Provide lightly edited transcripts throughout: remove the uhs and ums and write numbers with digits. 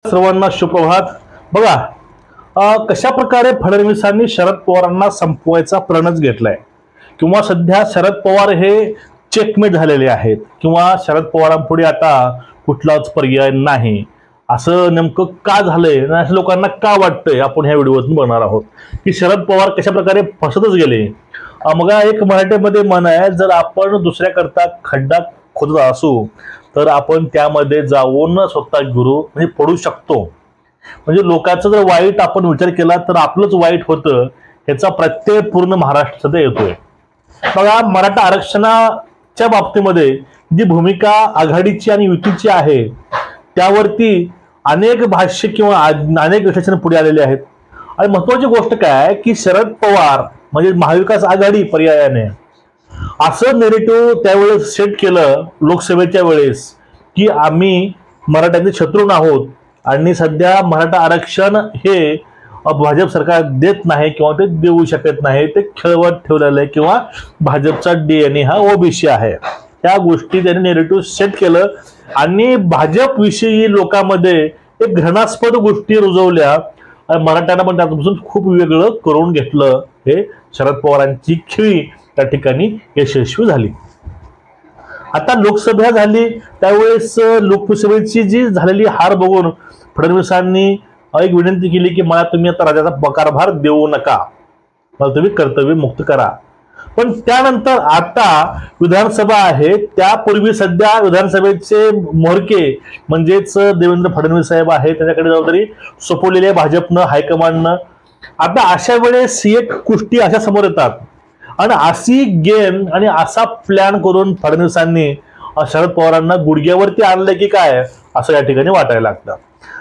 सर्वांना सुप्रभात। बघा, कशा प्रकारे फडणवीसांनी शरद पवारांना संपवायचा प्रणच घेतलाय किंवा सध्या शरद पवार हे चेकमेट झालेले आहेत किंवा शरद पवारांपुढे आता कुठलाच पर्याय नाही, असं नेमकं का झालंय आणि असं लोकांना का वाटतंय, आपण ह्या व्हिडिओतून बघणार आहोत की शरद पवार कशा प्रकारे फसतच गेले। मग एक मराठीमध्ये म्हण आहे, जर आपण दुसऱ्याकरता खड्डा खोदत असू तर आपण त्यामध्ये जाऊन स्वतः गुरु म्हणजे पडू शकतो। म्हणजे लोकांचं जर वाईट आपण विचार केला तर आपलंच वाईट होतं, ह्याचा प्रत्यय पूर्ण महाराष्ट्रात येतोय। बघा, मराठा आरक्षणाच्या बाबतीमध्ये जी भूमिका आघाडीची आणि युतीची आहे त्यावरती अनेक भाष्य किंवा अनेक विश्लेषण पुढे आलेले आहेत। आणि महत्त्वाची गोष्ट काय की शरद पवार म्हणजे महाविकास आघाडी पर्यायाने असं नेरेटिव्ह त्यावेळेस सेट केलं लोकसभेच्या वेळेस की आम्ही मराठ्यांचे शत्रू आहोत आणि सध्या मराठा आरक्षण हे भाजप सरकार देत नाही किंवा ते देऊ शकत नाही, ते खेळवत ठेवलेलं आहे किंवा भाजपचा DNA हा ओबीसी आहे। त्या गोष्टी त्यांनी नेरेटिव्ह सेट केलं आणि भाजप विषयी लोकांमध्ये एक घृणास्पद गोष्टी रुजवल्या। मराठ्यांना पण त्यापासून खूप वेगळं करून घेतलं। हे शरद पवारांची खिळी त्या ठिकाणी यशस्वी झाली। आता लोकसभा झाली त्यावेळेस लोकसभेची जी झालेली हार बघून फडणवीसांनी एक विनंती केली की मला तुम्ही आता राज्याचा कारभार देऊ नका, मला तुम्ही कर्तव्य मुक्त करा। पण त्यानंतर आता विधानसभा आहे, त्यापूर्वी सध्या विधानसभेचे मोहरके म्हणजेच देवेंद्र फडणवीस साहेब आहेत, त्याच्याकडे जबाबदारी सोपवलेली आहे भाजपनं, हायकमांडनं। आता अशा वेळेस एक गोष्टी अशा समोर येतात आणि अशी गेम आणि असा प्लॅन करून फडणवीसांनी शरद पवारांना गुडघ्यावरती आणलं की काय असं या ठिकाणी वाटायला लागतं।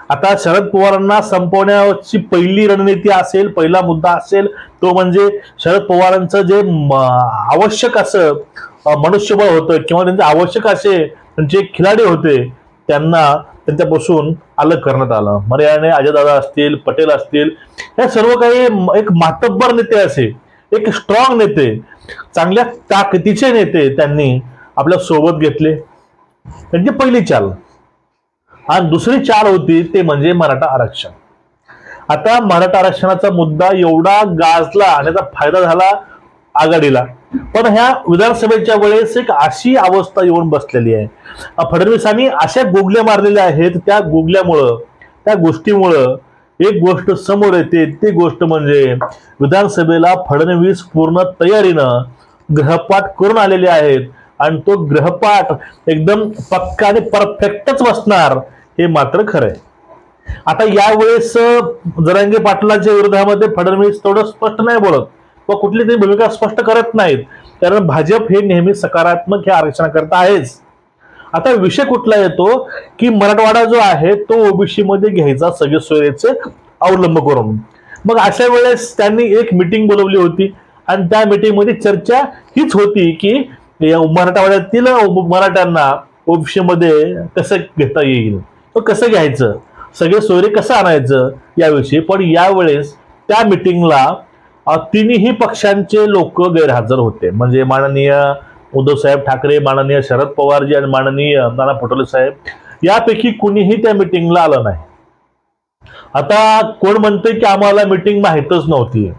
आता शरद पवारांना संपवण्याची पहिली रणनीती असेल, पहिला मुद्दा असेल तो म्हणजे शरद पवारांचं जे आवश्यक असं मनुष्यबळ होतं किंवा त्यांचे आवश्यक असे त्यांचे खिलाडी होते त्यांना त्यांच्यापासून अलग करण्यात आलं। मर्याने अजयदादा असतील, पटेल असतील, हे सर्व काही एक मातब्बर नेते असे, एक स्ट्रॉंग नेते, चांगल्या ताकदीचे नेते त्यांनी आपल्या सोबत घेतले। त्यांची पहिली चाल आणि दुसरी चाल होती ते म्हणजे मराठा आरक्षण। आता मराठा आरक्षणाचा मुद्दा एवढा गाजला आणि त्याचा फायदा झाला आघाडीला, पण ह्या विधानसभेच्या वेळेस एक अशी अवस्था येऊन बसलेली आहे, फडणवीसांनी अशा गुगल्या मारलेल्या आहेत, त्या गुगल्यामुळं त्या गोष्टीमुळं एक गोष्ट समोर येते, ती गोष्ट म्हणजे विधानसभेला फडणवीस पूर्ण तयारीनं गृहपाठ करून आलेले आहेत आणि तो गृहपाठ एकदम पक्का आणि परफेक्टच बसणार हे मात्र खरंय। आता यावेळेस जरांगे पाटलांच्या विरोधामध्ये फडणवीस थोडं स्पष्ट नाही बोलत व कुठली तरी भूमिका स्पष्ट करत नाहीत, कारण भाजप हे नेहमी सकारात्मक हे आरक्षणाकरता आहेच। आता विषय कुठला येतो की मराठवाडा जो आहे तो ओबीसी मध्ये घ्यायचा सगळे सोयीचे अवलंब करून। मग अशा वेळेस त्यांनी एक मीटिंग बोलवली होती आणि त्या मीटिंग मध्ये चर्चा हीच होती की मराठवाड्यातील मराठ्यांना ओबीसी मध्ये कसं घेता येईल, तो कसं घ्यायचं, सगळे सोयरे कसं आणायचं याविषयी। पण यावेळेस त्या मीटिंगला तिन्ही पक्षांचे लोक गैरहजर होते, म्हणजे माननीय उद्धव साहेब ठाकरे, माननीय शरद पवारजी आणि माननीय नाना पटोले साहेब, यापैकी कुणीही त्या मीटिंगला आलं नाही। आता कोण म्हणते की आम्हाला मीटिंग माहीतच नव्हती,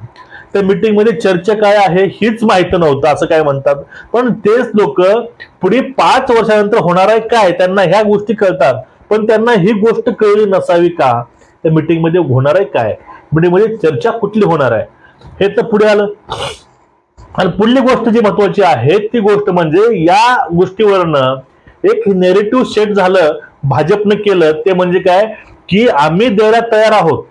त्या मीटिंग मध्ये चर्चा काय आहे हीच माहिती नव्हतं असं काय म्हणतात। पण तेच लोक पुढे 5 वर्षानंतर होणार आहे काय त्यांना ह्या गोष्टी कळतात, पण त्यांना ही गोष्ट कळली नसावी का त्या मीटिंग मध्ये होणार आहे काय, मीटिंग मध्ये चर्चा कुठली होणार आहे हे तर पुढे आलं। आणि पुढली गोष्ट जी महत्वाची आहे ती गोष्ट म्हणजे या गोष्टीवरनं एक नेरेटिव्ह सेट झालं, भाजपनं केलं, ते म्हणजे काय की आम्ही द्यायला तयार आहोत,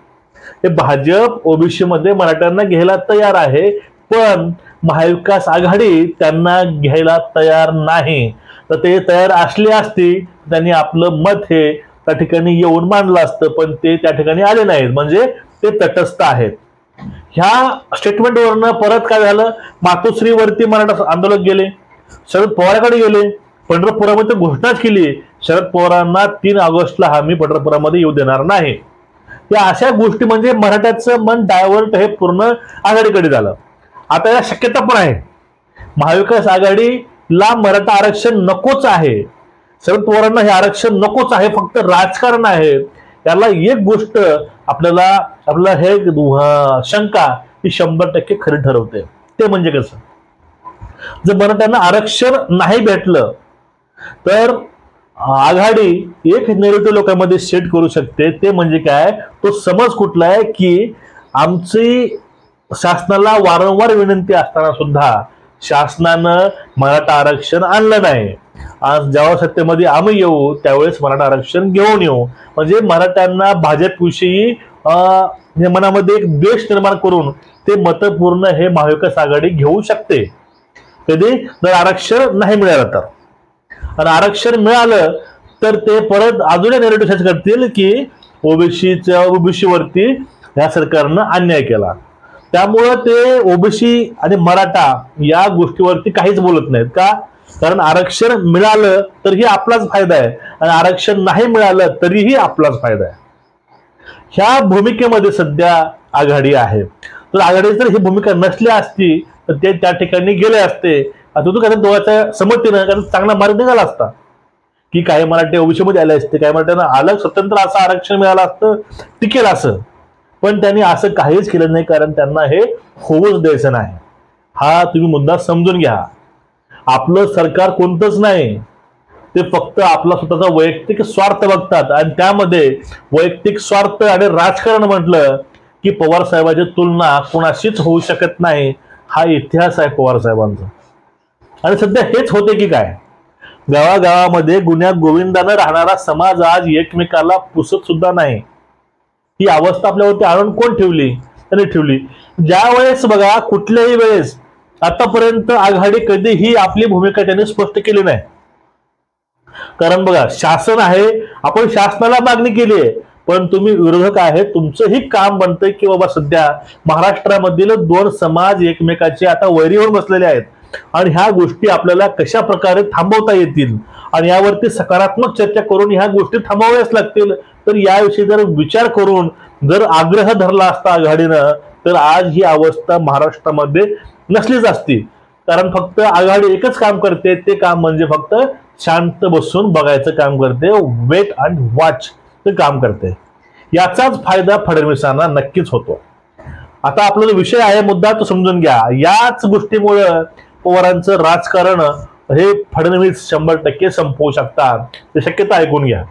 हे भाजप ओबीसी मध्ये मराठ्यांना घ्यायला तयार आहे, पण महाविकास आघाडी त्यांना घ्यायला तयार नाही। तर ते तयार असले असते त्यांनी आपलं मत हे त्या ठिकाणी येऊन मांडलं असतं, पण ते त्या ठिकाणी आले नाहीत, म्हणजे ते तटस्थ आहेत। ह्या स्टेटमेंटवरनं परत काय झालं, मातोश्रीवरती मराठा आंदोलक गेले, शरद पवारांकडे गेले, पंढरपुरामध्ये घोषणाच केली शरद पवारांना 3 ऑगस्टला आम्ही पंढरपुरामध्ये येऊ देणार नाही। या अशा गोष्टी म्हणजे मराठ्याचं मन डायव्हर्ट हे पूर्ण आघाडीकडे झालं। आता या शक्यता पण आहे महाविकास आघाडीला मराठा आरक्षण नकोच आहे, शरद पवारांना हे आरक्षण नकोच आहे, फक्त राजकारण आहे, त्याला एक गोष्ट आपल्याला हे शंका ही 100% खरी ठरवते. ते म्हणजे कसं, जर मराठ्यांना आरक्षण नाही भेटलं तर आघाडी एक नेरेटिव्ह लोकांमध्ये सेट करू शकते. ते म्हणजे काय, तो समज कुठला आहे की आमची शासनाला वारंवार विनंती असताना सुद्धा शासनानं मराठा आरक्षण आणलं नाही. आज जेव्हा सत्तेमध्ये आम्ही येऊ त्यावेळेस मराठा आरक्षण घेऊन येऊ. म्हणजे मराठ्यांना भाजपविषयी मनामध्ये एक द्वेष निर्माण करून ते मतपूर्ण हे महाविकास आघाडी घेऊ शकते. कधी जर आरक्षण नाही मिळालं तर, आणि आरक्षण मिळालं तर ते परत अजून नेरेटिव्ह सेट करतील की ओबीसी वरती या सरकारनं अन्याय केला. त्यामुळं ते ओबीसी आणि मराठा या गोष्टीवरती काहीच बोलत नाहीत. का, कारण आरक्षण मिळालं तरीही आपलाच फायदा आहे आणि आरक्षण नाही मिळालं तरीही आपलाच फायदा आहे. ह्या भूमिकेमध्ये सध्या आघाडी आहे. तर आघाडी जर ही भूमिका नसली असती तर ते त्या ठिकाणी गेले असते. आता तू कसं दोघांच्या संमतीनं कारण चांगला मार्ग निघाला असता की काही मराठी ओबीसी मध्ये आले असते, काही मराठ्यांना अलग स्वतंत्र असं आरक्षण मिळालं असतं, टिकेल असं. पण त्यांनी असं काहीच केलं नाही, कारण त्यांना हे होऊच द्यायचं नाही. हा तुम्ही मुद्दा समजून घ्या. आपलं सरकार कोणतंच नाही, ते फक्त आपला स्वतःचा वैयक्तिक स्वार्थ बघतात आणि त्यामध्ये वैयक्तिक स्वार्थ आणि राजकारण म्हटलं की पवार साहेबांची तुलना कोणाशीच होऊ शकत नाही. हा इतिहास आहे पवार साहेबांचा. आणि सध्या हेच होते की काय, गावागावामध्ये गुन्ह्या गोविंदानं राहणारा समाज आज एकमेकाला पुसत सुद्धा नाही. ही अवस्था आपल्यावरती आणून कोण ठेवली, त्यांनी ठेवली. ज्या वेळेस बघा, कुठल्याही वेळेस आतापर्यंत आघाडी कधीही आपली भूमिका त्यांनी स्पष्ट केली नाही. कारण बघा, शासन आहे, आपण शासनाला मागणी केली आहे, पण तुम्ही विरोधक आहे, तुमचंही काम बनतंय की बाबा सध्या महाराष्ट्रामधील दोन समाज एकमेकाचे आता वैरीवर बसलेले आहेत आणि ह्या गोष्टी आपल्याला कशा प्रकारे थांबवता येतील आणि यावरती सकारात्मक चर्चा करून ह्या गोष्टी थांबवाव्याच लागतील. तर याविषयी जर विचार करून जर आग्रह धरला असता आघाडीनं तर आज ही अवस्था महाराष्ट्रामध्ये नसलीच असती. कारण फक्त आघाडी एकच काम करते, ते काम म्हणजे फक्त शांत बसून बघायचं काम करते, वेट अँड वॉच ते काम करते. याचाच फायदा फडणवीसांना नक्कीच होतो. आता आपला जो विषय आहे, मुद्दा तो समजून घ्या. याच गोष्टीमुळे पवारांचं राजकारण हे फडणवीस 100% संपवू शकतात. ते शक्यता ऐकून घ्या.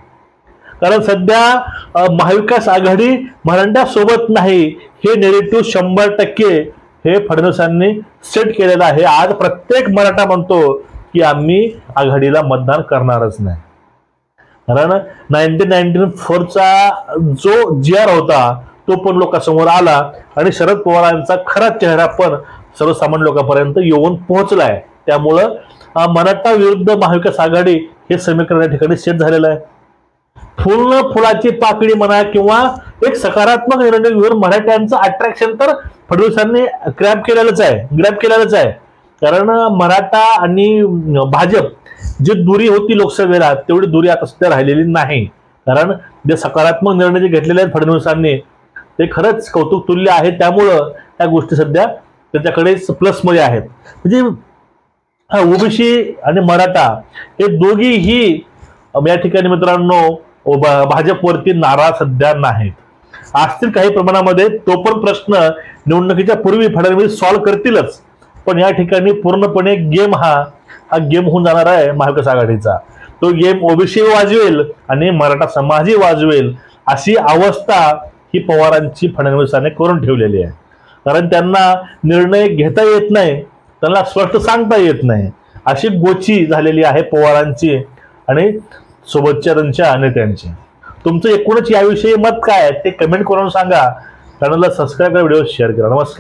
कारण सध्या महाविकास आघाडी मराठा सोबत नाही हे नेरेटिव्ह 100% हे फडणवीसांनी सेट केलेलं आहे. आज प्रत्येक मराठा म्हणतो की आम्ही आघाडीला मतदान करणारच नाही. कारण 1994चा जो GR होता तो पण लोकांसमोर आला आणि शरद पवारांचा खरा चेहरा पण सर्वसामान्य लोकांपर्यंत येऊन पोहोचलाय. त्यामुळं मराठा विरुद्ध महाविकास आघाडी हे समीकरण या ठिकाणी सेट झालेलं आहे. पूर्ण फुलाची पाकळी म्हणा किंवा एक सकारात्मक निर्णय घेऊन मराठ्यांचं अट्रॅक्शन तर फडणवीसांनी ग्रॅब केलेलंच आहे. कारण मराठा आणि भाजप जी दुरी होती लोकसभेला तेवढी दुरी आता सध्या राहिलेली नाही. कारण जे सकारात्मक निर्णय जे घेतलेले आहेत फडणवीसांनी ते खरंच कौतुक तुल्य आहे. त्यामुळं त्या गोष्टी सध्या त्याच्याकडेच प्लस मध्ये आहेत. म्हणजे ओबीसी आणि मराठा हे दोघीही या ठिकाणी मित्रांनो भाजपवरती नाराज सध्या नाहीत. असतील काही प्रमाणामध्ये, तो पण प्रश्न निवडणुकीच्या पूर्वी फडणवीस सॉल्व्ह करतीलच. पण या ठिकाणी पूर्णपणे गेम हा गेम होऊन जाणार आहे महाविकास आघाडीचा. तो गेम ओबीसी वाजवेल आणि मराठा समाजही वाजवेल अशी अवस्था ही पवारांची फडणवीसाने करून ठेवलेली आहे. कारण त्यांना निर्णय घेता येत नाही, त्यांना स्पष्ट सांगता येत नाही, अशी गोची झालेली आहे पवारांची आणि सोबतच्या त्यांच्या नेत्यांची. तुमचं एकूणच याविषयी मत काय ते कमेंट करून सांगा. चॅनलला सबस्क्राईब करा, व्हिडिओ शेअर करा. नमस्कार.